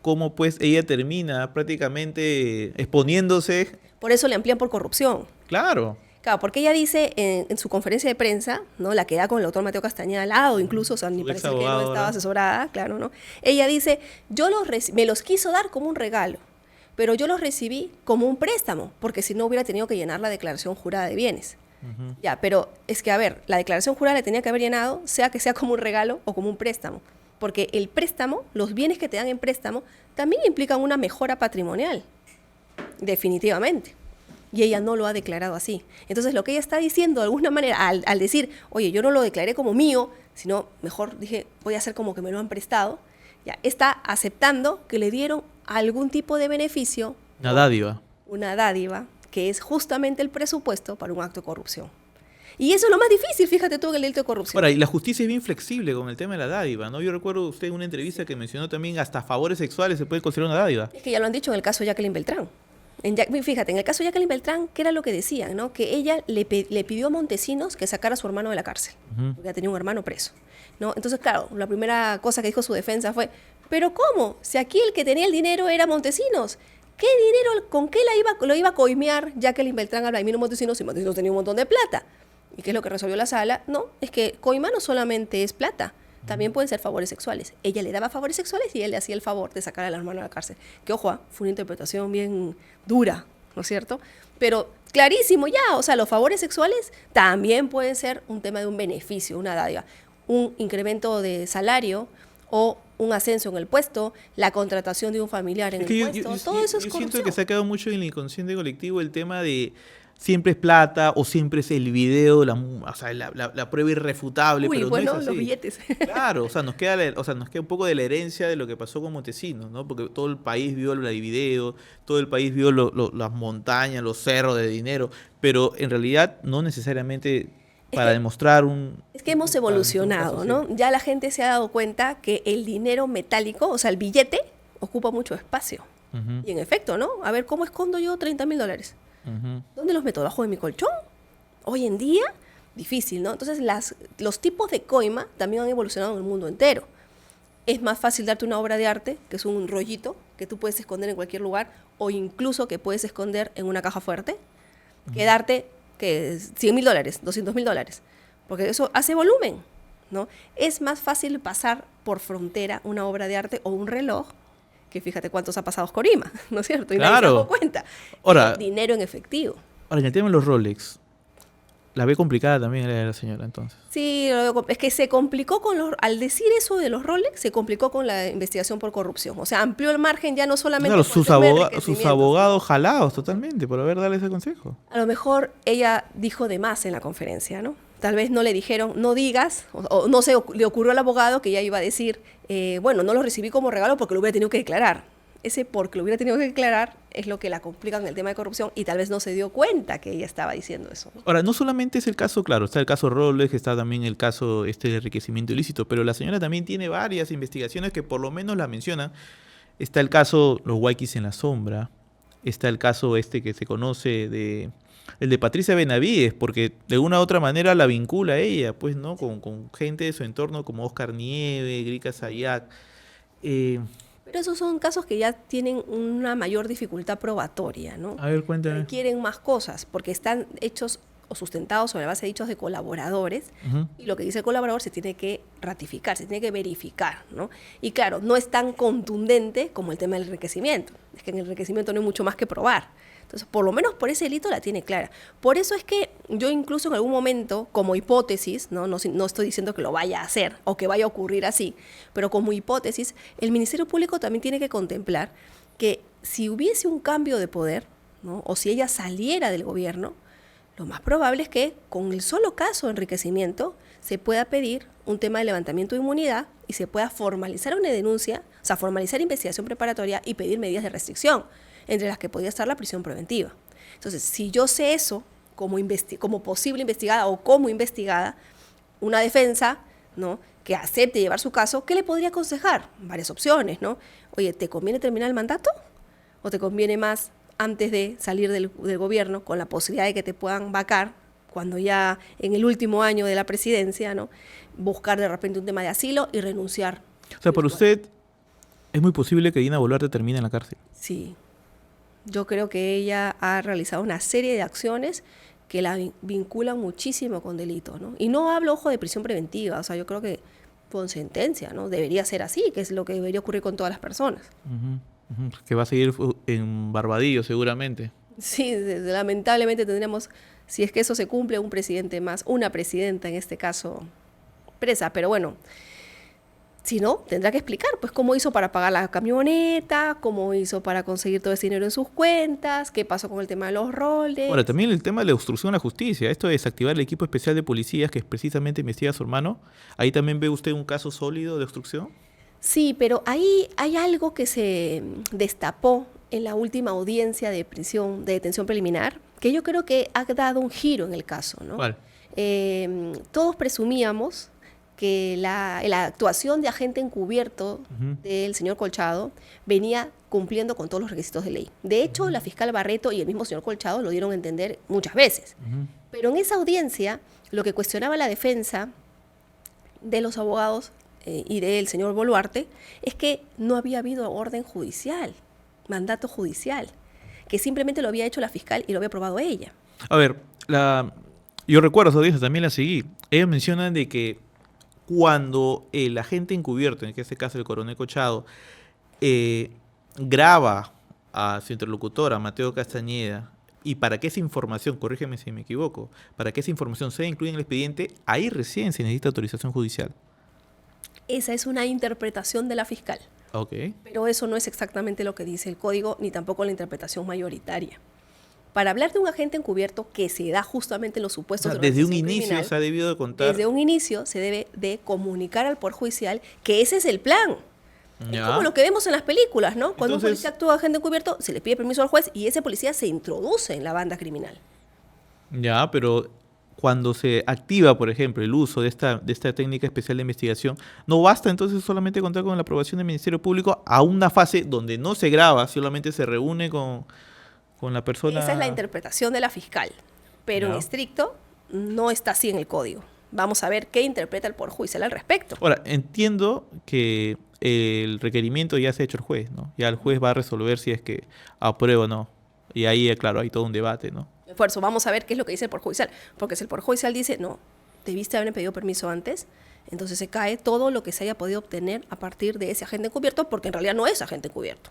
cómo pues ella termina prácticamente exponiéndose. Por eso le amplían por corrupción. Claro. Claro, porque ella dice en su conferencia de prensa, ¿no? La que da con el doctor Mateo Castañeda al lado, incluso, o sea, ni parece que no estaba asesorada, claro, ¿no? Ella dice, me los quiso dar como un regalo, pero yo los recibí como un préstamo, porque si no hubiera tenido que llenar la declaración jurada de bienes. Ya, pero es que, a ver, la declaración jurada le tenía que haber llenado, sea que sea como un regalo o como un préstamo, porque el préstamo, los bienes que te dan en préstamo, también implican una mejora patrimonial, definitivamente. Y ella no lo ha declarado así. Entonces, lo que ella está diciendo de alguna manera, al decir, oye, yo no lo declaré como mío, sino mejor dije, voy a hacer como que me lo han prestado, ya está aceptando que le dieron algún tipo de beneficio. Una dádiva. Una dádiva, que es justamente el presupuesto para un acto de corrupción. Y eso es lo más difícil, fíjate tú, en el delito de corrupción. Ahora, y la justicia es bien flexible con el tema de la dádiva, ¿no? Yo recuerdo usted en una entrevista que mencionó también hasta favores sexuales se puede considerar una dádiva. Es que ya lo han dicho en el caso de Jacqueline Beltrán. Fíjate, en el caso de Jacqueline Beltrán, ¿qué era lo que decían? ¿No? Que ella le pidió a Montesinos que sacara a su hermano de la cárcel, porque ya tenía un hermano preso, ¿no? Entonces, claro, la primera cosa que dijo su defensa fue, ¿pero cómo? Si aquí el que tenía el dinero era Montesinos, ¿qué dinero, con qué lo iba a coimear Jacqueline Beltrán a Vladimiro Montesinos si Montesinos tenía un montón de plata? ¿Y qué es lo que resolvió la sala? No, es que coima no solamente es plata, también pueden ser favores sexuales. Ella le daba favores sexuales y él le hacía el favor de sacar al hermano a la cárcel. Que ojo, fue una interpretación bien dura, ¿no es cierto? Pero clarísimo ya, o sea, los favores sexuales también pueden ser un tema de un beneficio, una dádiva, un incremento de salario o un ascenso en el puesto, la contratación de un familiar en el puesto, todo eso es corrupción. Yo siento que se ha quedado mucho en el inconsciente colectivo el tema de siempre es plata o siempre es el video, o sea, la prueba irrefutable. Uy, pero bueno, no es así. los billetes. Claro, o sea, nos queda un poco de la herencia de lo que pasó con Montesinos, ¿no? Porque todo el país vio el video, todo el país vio las montañas, los cerros de dinero, pero en realidad no necesariamente para demostrar un... Es que hemos evolucionado, ¿no? Ya la gente se ha dado cuenta que el dinero metálico, o sea, el billete, ocupa mucho espacio. Y en efecto, ¿no? A ver, ¿cómo escondo yo $30,000? ¿Dónde los meto? ¿Debajo de mi colchón? Hoy en día, difícil, ¿no? Entonces, los tipos de coima también han evolucionado en el mundo entero. Es más fácil darte una obra de arte, que es un rollito que tú puedes esconder en cualquier lugar, o incluso que puedes esconder en una caja fuerte, que darte $100,000, $200,000, porque eso hace volumen, ¿no? Es más fácil pasar por frontera una obra de arte o un reloj, que fíjate cuántos ha pasado Corima, ¿no es cierto? Y nadie se da cuenta. Ahora, dinero en efectivo. Ahora, en el tema de los Rolex, la ve complicada también la señora, entonces. Sí, es que se complicó al decir eso de los Rolex, se complicó con la investigación por corrupción. O sea, amplió el margen ya no solamente... Claro, sus abogados jalados totalmente por haber dado ese consejo. A lo mejor ella dijo de más en la conferencia, ¿no? Tal vez no le dijeron, no digas, o no se le ocurrió al abogado que ella iba a decir, bueno, no lo recibí como regalo porque lo hubiera tenido que declarar. Ese porque lo hubiera tenido que declarar es lo que la complica en el tema de corrupción y tal vez no se dio cuenta que ella estaba diciendo eso, ¿no? Ahora, no solamente es el caso, claro, está el caso Rolex, está también el caso de enriquecimiento ilícito, pero la señora también tiene varias investigaciones que por lo menos la mencionan. Está el caso Los Waikis en la sombra, está el caso que se conoce el de Patricia Benavides, porque de una u otra manera la vincula a ella, pues, ¿no? Con gente de su entorno como Oscar Nieve, Grika Sayac. Pero esos son casos que ya tienen una mayor dificultad probatoria, ¿no? A ver, cuéntame. Quieren más cosas, porque están hechos o sustentados sobre la base de dichos de colaboradores, Ujú. y lo que dice el colaborador se tiene que ratificar, se tiene que verificar, ¿no? Y claro, no es tan contundente como el tema del enriquecimiento. Es que en el enriquecimiento no hay mucho más que probar. Entonces, por lo menos por ese delito la tiene clara. Por eso es que yo incluso en algún momento, como hipótesis, no estoy diciendo que lo vaya a hacer o que vaya a ocurrir así, pero como hipótesis, el Ministerio Público también tiene que contemplar que si hubiese un cambio de poder, ¿no? O si ella saliera del gobierno, lo más probable es que con el solo caso de enriquecimiento se pueda pedir un tema de levantamiento de inmunidad y se pueda formalizar una denuncia, o sea, formalizar investigación preparatoria y pedir medidas de restricción, entre las que podría estar la prisión preventiva. Entonces, si yo sé eso como posible investigada o como investigada, una defensa, ¿no?, que acepte llevar su caso, ¿qué le podría aconsejar? Varias opciones, ¿no? Oye, ¿te conviene terminar el mandato? ¿O te conviene más antes de salir del gobierno, con la posibilidad de que te puedan vacar cuando ya en el último año de la presidencia, ¿no?, buscar de repente un tema de asilo y renunciar? O sea, para usted es muy posible que Dina Boluarte termine en la cárcel. Sí. Yo creo que ella ha realizado una serie de acciones que la vinculan muchísimo con delitos, ¿no? Y no hablo, ojo, de prisión preventiva, o sea, yo creo que con sentencia, ¿no? Debería ser así, que es lo que debería ocurrir con todas las personas. Ujú, ujú. Que va a seguir en Barbadillo seguramente. Sí, lamentablemente tendremos, si es que eso se cumple, un presidente más, una presidenta en este caso presa, pero bueno, si no, tendrá que explicar, pues, cómo hizo para pagar la camioneta, cómo hizo para conseguir todo ese dinero en sus cuentas, qué pasó con el tema de los roles. Ahora, también el tema de la obstrucción a la justicia, esto de desactivar el equipo especial de policías que precisamente investiga a su hermano, ¿ahí también ve usted un caso sólido de obstrucción? Sí, pero ahí hay algo que se destapó en la última audiencia de prisión, de detención preliminar, que yo creo que ha dado un giro en el caso, ¿no? ¿Cuál? Todos presumíamos que la actuación de agente encubierto del señor Colchado venía cumpliendo con todos los requisitos de ley. De hecho, la fiscal Barreto y el mismo señor Colchado lo dieron a entender muchas veces. Pero en esa audiencia, lo que cuestionaba la defensa de los abogados y del señor Boluarte es que no había habido orden judicial, mandato judicial, que simplemente lo había hecho la fiscal y lo había aprobado ella. A ver, yo recuerdo esa audiencia, también la seguí. Ellos mencionan de que cuando el agente encubierto, en este caso el coronel Colchado, graba a su interlocutor, a Mateo Castañeda, y para que esa información, corrígeme si me equivoco, para que esa información sea incluida en el expediente, ahí recién se necesita autorización judicial. Esa es una interpretación de la fiscal. Ok. Pero eso no es exactamente lo que dice el código, ni tampoco la interpretación mayoritaria. Para hablar de un agente encubierto que se da justamente en los supuestos O sea, de desde un organización inicio criminal, se ha debido de contar. desde un inicio se debe de comunicar al Poder Judicial que ese es el plan. Ya. Es como lo que vemos en las películas, ¿no? Cuando un Entonces, policía actúa de agente encubierto, se le pide permiso al juez y ese policía se introduce en la banda criminal. Ya, pero cuando se activa, por ejemplo, el uso de esta técnica especial de investigación, no basta entonces solamente contar con la aprobación del Ministerio Público a una fase donde no se graba, solamente se reúne con la persona. Esa es la interpretación de la fiscal, pero Ya. en estricto no está así en el código. Vamos a ver qué interpreta el Poder Judicial al respecto. Ahora, entiendo que el requerimiento ya se ha hecho el juez, ¿no? Ya el juez va a resolver si es que aprueba o no. Y ahí, claro, hay todo un debate, ¿no? Esfuerzo, vamos a ver qué es lo que dice el Poder Judicial. Porque si el Poder Judicial dice, no, debiste haber pedido permiso antes, entonces se cae todo lo que se haya podido obtener a partir de ese agente encubierto, porque en realidad no es agente encubierto.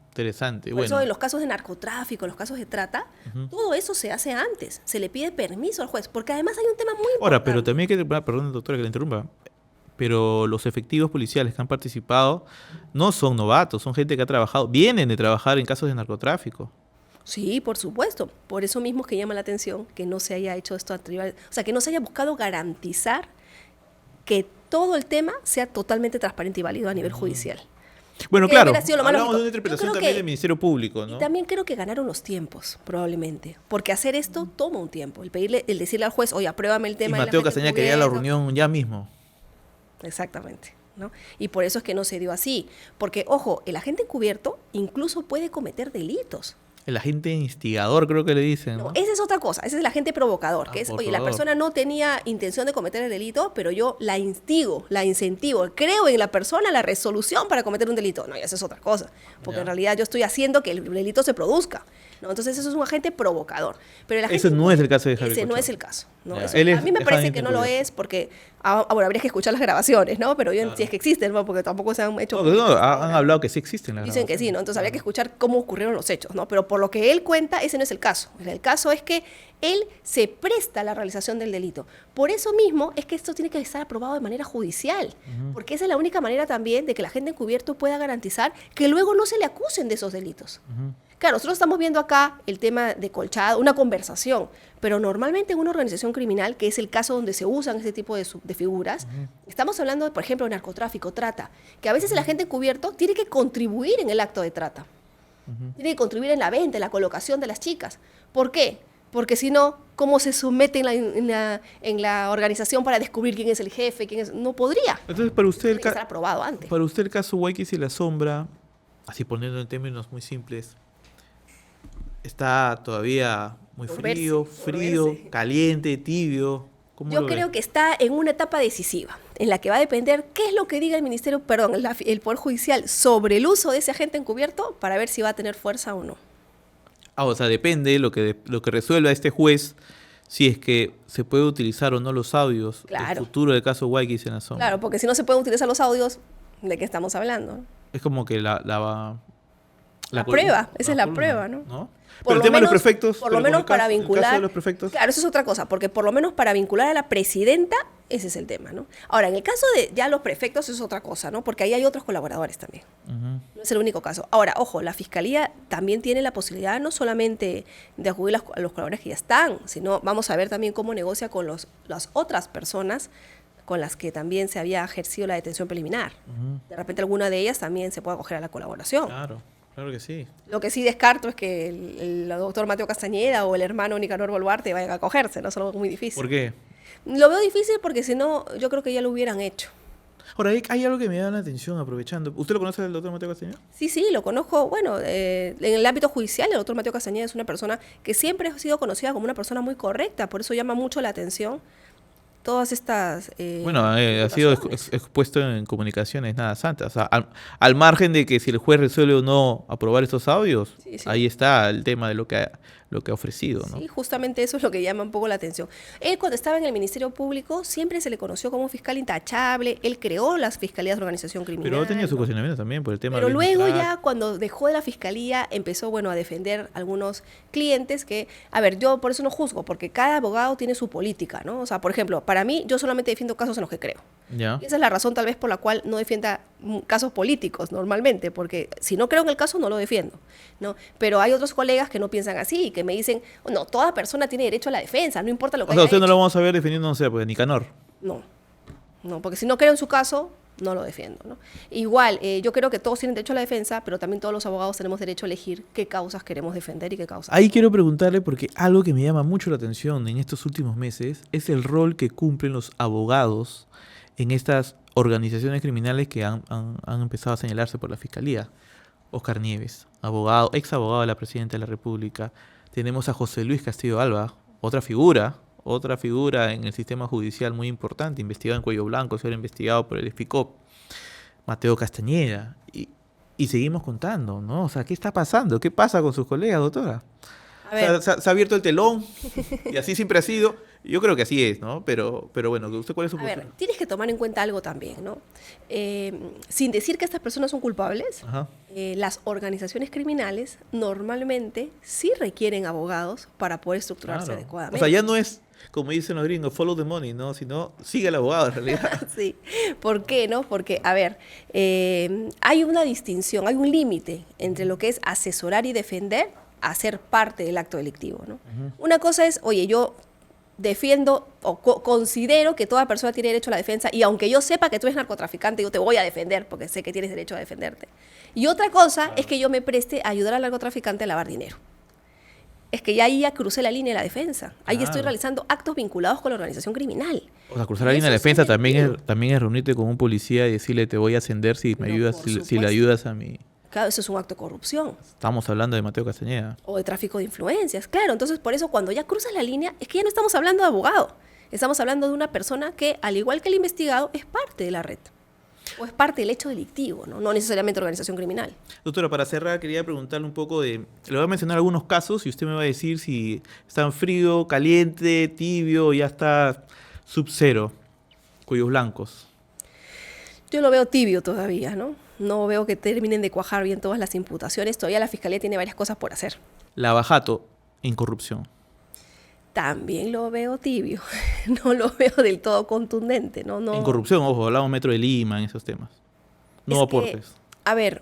Interesante. Por Bueno, eso en los casos de narcotráfico, en los casos de trata, todo eso se hace antes. Se le pide permiso al juez, porque además hay un tema muy importante. ahora, pero también hay que, perdón, doctora, que le interrumpa, pero los efectivos policiales que han participado no son novatos, son gente que ha trabajado, vienen de trabajar en casos de narcotráfico. Sí, por supuesto. Por eso mismo es que llama la atención que no se haya hecho esto a tribunal, o sea, que no se haya buscado garantizar que todo el tema sea totalmente transparente y válido a nivel judicial. Bueno, Que claro, hubiera sido lo más hablamos lógico. de una Yo interpretación creo también que- del Ministerio Público, ¿no? Y también creo que ganaron los tiempos, probablemente. Porque hacer esto toma un tiempo. El decirle al juez, oye, apruébame el Y tema del Mateo agente Castañeda quería la encubierto. reunión ya mismo. Exactamente, ¿no? Y por eso es que no se dio así. Porque, ojo, el agente encubierto incluso puede cometer delitos. El agente instigador, creo que le dicen, ¿no? No, esa es otra cosa, ese es el agente provocador, que es, por oye, la favor. persona no tenía intención de cometer el delito, pero yo la instigo, la incentivo, creo en la persona la resolución para cometer un delito. No, y esa es otra cosa, porque Ya. en realidad yo estoy haciendo que el delito se produzca. ¿no? Entonces eso es un agente provocador. Pero el agente Eso no es el caso de Javier Ese no Corchado. es el caso. ¿no? Ya, Eso- él es a mí me parece agente que no lo encubierto. es porque, bueno, habría que escuchar las grabaciones, ¿no? Pero yo, si es que existen, ¿no? Porque tampoco se han hecho No, públicas hasta han ahora. hablado que sí existen las Dicen que sí, grabaciones. ¿no? Entonces habría que escuchar cómo ocurrieron los hechos, ¿no? Pero por lo que él cuenta, ese no es el caso. El caso es que él se presta a la realización del delito. Por eso mismo es que esto tiene que estar aprobado de manera judicial, porque esa es la única manera también de que el agente encubierto pueda garantizar que luego no se le acusen de esos delitos. Claro, nosotros estamos viendo acá el tema de Colchado, una conversación, pero normalmente en una organización criminal, que es el caso donde se usan este tipo de figuras, estamos hablando, de, por ejemplo, de narcotráfico, trata, que a veces el agente encubierto tiene que contribuir en el acto de trata, tiene que contribuir en la venta, en la colocación de las chicas. ¿Por qué? Porque si no, ¿cómo se somete en la organización para descubrir quién es el jefe? Quién es? No podría. Entonces, para usted, Tiene que estar aprobado antes. para usted el caso Waikis y la sombra, así poniendo en términos muy simples, está todavía muy Por frío, verse, por frío, verse. caliente, tibio. ¿Cómo Yo lo ve? creo que está en una etapa decisiva, en la que va a depender qué es lo que diga el Ministerio, perdón, el Poder Judicial sobre el uso de ese agente encubierto para ver si va a tener fuerza o no. O sea, depende lo que resuelva este juez, si es que se puede utilizar o no los audios del Claro. futuro del caso Waikis en la sombra. Claro, porque si no se pueden utilizar los audios, ¿de qué estamos hablando? Es como que La col- prueba, esa es la columna, prueba, ¿no? Pero el tema de los prefectos. Por lo pero con menos el para caso- el caso vincular. de los prefectos. Claro, eso es otra cosa, porque por lo menos para vincular a la presidenta, ese es el tema, ¿no? Ahora, en el caso de ya los prefectos es otra cosa, ¿no? Porque ahí hay otros colaboradores también. Ujú. No es el único caso. Ahora, ojo, la fiscalía también tiene la posibilidad no solamente de acudir a los colaboradores que ya están, sino vamos a ver también cómo negocia con las otras personas con las que también se había ejercido la detención preliminar. De repente alguna de ellas también se puede acoger a la colaboración. Claro que sí. Lo que sí descarto es que el doctor Mateo Castañeda o el hermano Nicanor Boluarte vayan a acogerse, ¿no? Es algo muy difícil. ¿Por qué? Lo veo difícil porque si no, yo creo que ya lo hubieran hecho. Ahora, hay algo que me llama la atención, aprovechando. ¿Usted lo conoce al doctor Mateo Castañeda? Sí, lo conozco. Bueno, en el ámbito judicial, el doctor Mateo Castañeda es una persona que siempre ha sido conocida como una persona muy correcta, por eso llama mucho la atención todas estas... Bueno, ha sido imputaciones. expuesto en comunicaciones nada santas. O sea, al margen de que si el juez resuelve o no aprobar estos audios, Sí. ahí está el tema de lo que ha ofrecido, ¿no? Sí, justamente eso es lo que llama un poco la atención. Él cuando estaba en el Ministerio Público siempre se le conoció como un fiscal intachable, él creó las fiscalías de organización criminal. Pero ha tenido su ¿no? cuestionamiento también por el tema Pero del luego Track. ya cuando dejó de la fiscalía empezó, bueno, a defender algunos clientes que, a ver, yo por eso no juzgo, porque cada abogado tiene su política, ¿no? O sea, por ejemplo, para mí yo solamente defiendo casos en los que creo. ¿Ya? Y esa es la razón tal vez por la cual no defienda casos políticos normalmente, porque si no creo en el caso no lo defiendo, ¿no? Pero hay otros colegas que no piensan así y que me dicen, no, toda persona tiene derecho a la defensa, no importa lo que O sea, haya usted no hecho. lo vamos a ver defendiendo, no sé, pues Nicanor. No, porque si no creo en su caso, no lo defiendo, ¿no? Igual, yo creo que todos tienen derecho a la defensa, pero también todos los abogados tenemos derecho a elegir qué causas queremos defender y qué causas Ahí no. quiero preguntarle, porque algo que me llama mucho la atención en estos últimos meses es el rol que cumplen los abogados en estas organizaciones criminales que han empezado a señalarse por la Fiscalía. Oscar Nieves, abogado, ex abogado de la Presidenta de la República. Tenemos a José Luis Castillo Alba, otra figura en el sistema judicial muy importante, investigado en Cuello Blanco, será investigado por el FICOP. Mateo Castañeda. Y seguimos contando, ¿no? O sea, ¿qué está pasando? ¿Qué pasa con sus colegas, doctora? A ver, Se ha abierto el telón y así siempre ha sido. Yo creo que así es, ¿no? Pero bueno, ¿usted cuál es su a ver, postura? tienes que tomar en cuenta algo también, ¿no? Sin decir que estas personas son culpables, Ajá. las organizaciones criminales normalmente sí requieren abogados para poder estructurarse Claro. adecuadamente. O sea, ya no es, como dicen los gringos, follow the money, ¿no? Sino sigue el abogado en realidad. Sí, ¿por qué no? Porque, a ver, hay una distinción, hay un límite entre lo que es asesorar y defender a ser parte del acto delictivo, ¿no? Una cosa es, oye, yo defiendo o considero que toda persona tiene derecho a la defensa y aunque yo sepa que tú eres narcotraficante, yo te voy a defender porque sé que tienes derecho a defenderte. Y otra cosa es que yo me preste a ayudar al narcotraficante a lavar dinero. Es que ya ahí ya crucé la línea de la defensa. Ahí estoy Claro. realizando actos vinculados con la organización criminal. O sea, cruzar la Y línea de eso defensa es delictivo. también es reunirte con un policía y decirle te voy a ascender si me No, ayudas, por si le supuesto. ayudas a mí. Claro, eso es un acto de corrupción Estamos hablando de Mateo Castañeda. o de tráfico de influencias. Claro, entonces por eso cuando ya cruzas la línea es que ya no estamos hablando de abogado. Estamos hablando de una persona que, al igual que el investigado, es parte de la red. O es parte del hecho delictivo, ¿no? No necesariamente organización criminal. Doctora, para cerrar, quería preguntarle un poco de... Le voy a mencionar algunos casos y usted me va a decir si está en frío, caliente, tibio o ya está sub-cero, cuellos blancos. Yo lo veo tibio todavía, ¿no? No veo que terminen de cuajar bien todas las imputaciones. Todavía la Fiscalía tiene varias cosas por hacer. Lavajato en corrupción. También lo veo tibio. No lo veo del todo contundente, ¿no? En corrupción, ojo, hablamos Metro de Lima, en esos temas. No aportes. A ver,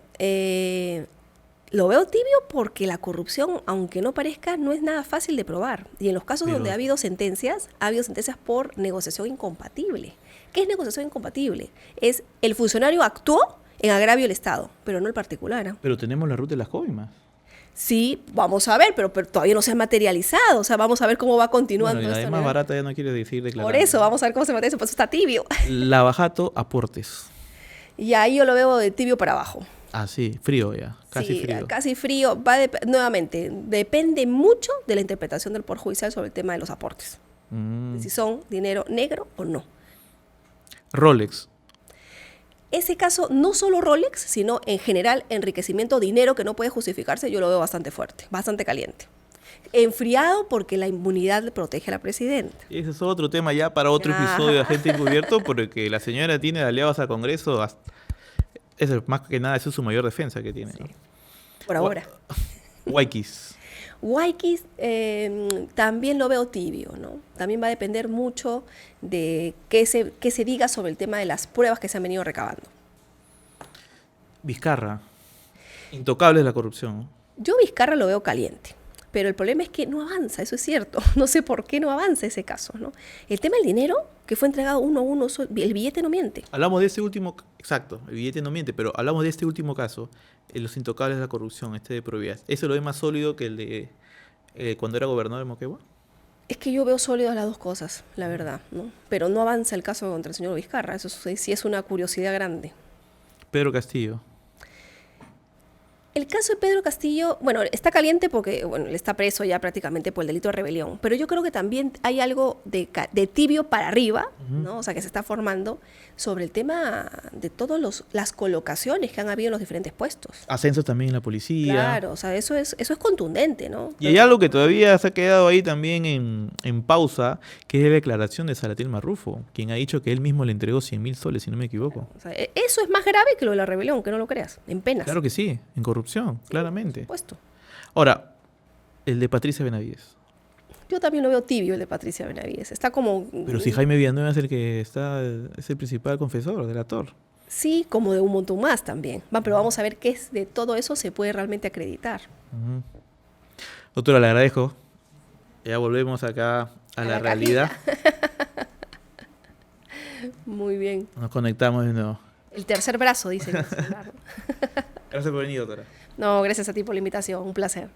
lo veo tibio porque la corrupción, aunque no parezca, no es nada fácil de probar. Y en los casos donde ha habido sentencias por negociación incompatible. ¿Qué es negociación incompatible? Es el funcionario actuó en agravio del Estado, pero no el particular, ¿no? Pero tenemos la ruta de las coimas. Sí, vamos a ver, pero todavía no se ha materializado. O sea, vamos a ver cómo va continuando Bueno, y la esto. más barata ya no quiere decir declarar. Por eso, vamos a ver cómo se materializa, por eso está tibio. Lavajato, aportes. Y ahí yo lo veo de tibio para abajo. Ah, sí, frío ya, casi Sí, frío. casi frío. Nuevamente, depende mucho de la interpretación del Poder Judicial sobre el tema de los aportes. De si son dinero negro o no. Rolex. Ese caso, no solo Rolex, sino en general enriquecimiento, dinero que no puede justificarse, yo lo veo bastante fuerte, bastante caliente. Enfriado porque la inmunidad protege a la presidenta. Ese es otro tema ya para otro episodio de Agente Encubierto, porque la señora tiene de aliados al Congreso. Más que nada, esa es su mayor defensa que tiene. Sí. ¿No? Por ahora. Waikis. Waikis también lo veo tibio, ¿no? También va a depender mucho de qué se diga sobre el tema de las pruebas que se han venido recabando. Vizcarra. Intocable es la corrupción. Yo Vizcarra lo veo caliente, pero el problema es que no avanza, eso es cierto. No sé por qué no avanza ese caso, ¿no? El tema del dinero, que fue entregado uno a uno, el billete no miente. Hablamos de este último, exacto, el billete no miente, pero hablamos de este último caso, los intocables de la corrupción, de Provías. ¿Eso lo ve más sólido que el de cuando era gobernador de Moquegua? Es que yo veo sólidas las dos cosas, la verdad, ¿no? Pero no avanza el caso contra el señor Vizcarra, eso sí es una curiosidad grande. Pedro Castillo. El caso de Pedro Castillo, bueno, está caliente porque él está preso ya prácticamente por el delito de rebelión, pero yo creo que también hay algo de tibio para arriba, ¿no? O sea, que se está formando sobre el tema de todas las colocaciones que han habido en los diferentes puestos. Ascensos también en la policía. Claro, o sea, eso es contundente, ¿no? Y hay algo que todavía se ha quedado ahí también en pausa, que es la declaración de Salatil Marrufo, quien ha dicho que él mismo le entregó 100.000 soles, si no me equivoco. O sea, eso es más grave que lo de la rebelión, que no lo creas, en penas. Claro que sí, en corrupción, claramente. Por supuesto. Ahora, el de Patricia Benavides. Yo también lo veo tibio, el de Patricia Benavides. Está como... Pero si Jaime Villanueva es el que es el principal confesor, delator. Sí, como de un montón más también. Pero vamos a ver qué es de todo eso se puede realmente acreditar. Doctora, le agradezco. Ya volvemos acá a la realidad. Muy bien. Nos conectamos de nuevo. El tercer brazo, dicen. Gracias por venir, doctora. No, gracias a ti por la invitación. Un placer.